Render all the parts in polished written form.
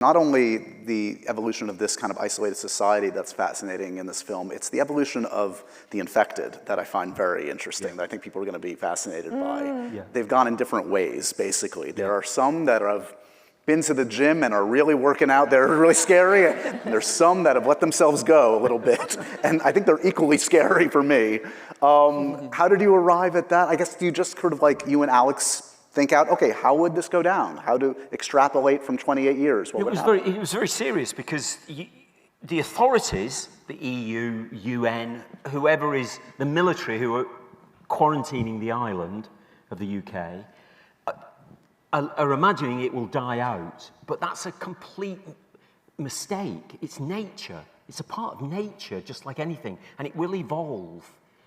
Not only the evolution of this kind of isolated society that's fascinating in this film, it's the evolution of the infected that I find very interesting, that I think people are going to be fascinated by. Yeah. They've gone in different ways, basically. There are some that have been to the gym and are really working out. They're really scary. And there's some that have let themselves go a little bit. And I think they're equally scary for me. How did you arrive at that? I guess do you just sort of like you and Alex think out, okay, how would this go down? How to extrapolate from 28 years? What would happen? It was very serious because the authorities, the EU, UN, whoever is the military who are quarantining the island of the UK, are imagining it will die out. But that's a complete mistake. It's nature. It's a part of nature, just like anything. And it will evolve.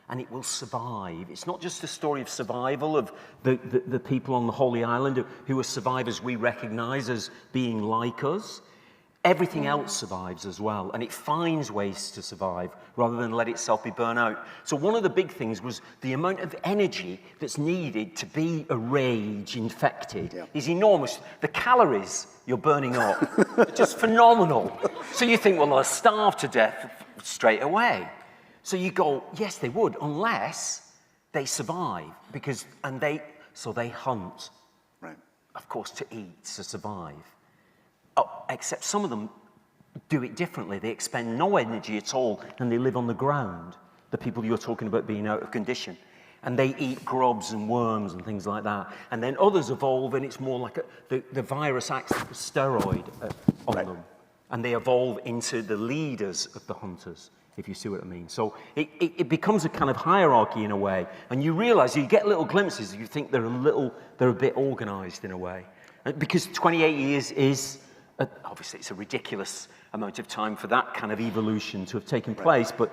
And it will survive. It's not just a story of survival of the people on the Holy Island who are survivors we recognize as being like us. Everything else survives as well, and it finds ways to survive rather than let itself be burnt out. So one of the big things was the amount of energy that's needed to be a rage infected is enormous. The calories you're burning up are just phenomenal. So you think, well, they'll starve to death straight away. So you go, yes, they would, unless they survive, so they hunt, right, of course, to eat, to survive. Oh, except some of them do it differently. They expend no energy at all, and they live on the ground, the people you're talking about being out of condition. And they eat grubs and worms and things like that. And then others evolve, and it's more like the virus acts like a steroid on them. And they evolve into the leaders of the hunters, if you see what I mean. So it becomes a kind of hierarchy in a way, and you realize, you get little glimpses, you think they're a bit organized in a way. Because 28 years is, obviously it's a ridiculous amount of time for that kind of evolution to have taken place, but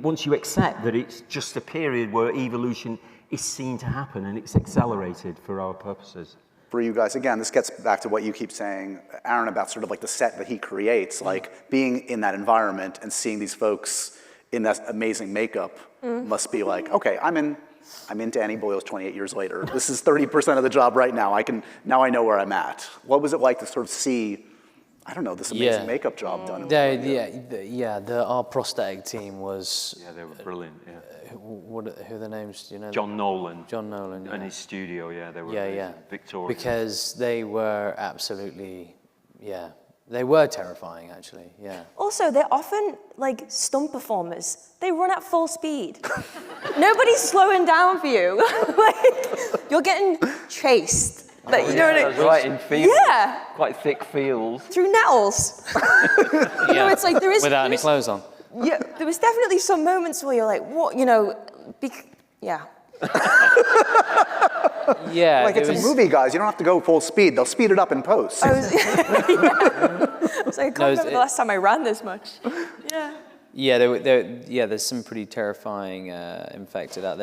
once you accept that it's just a period where evolution is seen to happen and it's accelerated for our purposes. For you guys, again, this gets back to what you keep saying, Aaron, about sort of like the set that he creates, like being in that environment and seeing these folks in that amazing makeup must be like, okay, I'm in Danny Boyle's 28 years later. This is 30% of the job right now. Now I know where I'm at. What was it like to sort of see, I don't know, this amazing makeup job done? Our prosthetic team was... Yeah, they were brilliant, yeah. Who are the names, do you know? John Nolan. John Nolan, And his studio, they were Victoria. Because they were absolutely, they were terrifying, actually, Also, they're often, like, stunt performers. They run at full speed. Nobody's slowing down for you. Like, you're getting chased. Like, you know what I mean? Right, in fields. Yeah. Quite thick fields. Through nettles. You know, it's like there is... Without any clothes on. Yeah, there was definitely some moments where you're like, what, you know, yeah. Like it's a movie, guys. You don't have to go full speed. They'll speed it up in post. I was like, I can't remember the last time I ran this much. Yeah. Yeah, there's some pretty terrifying infected out there.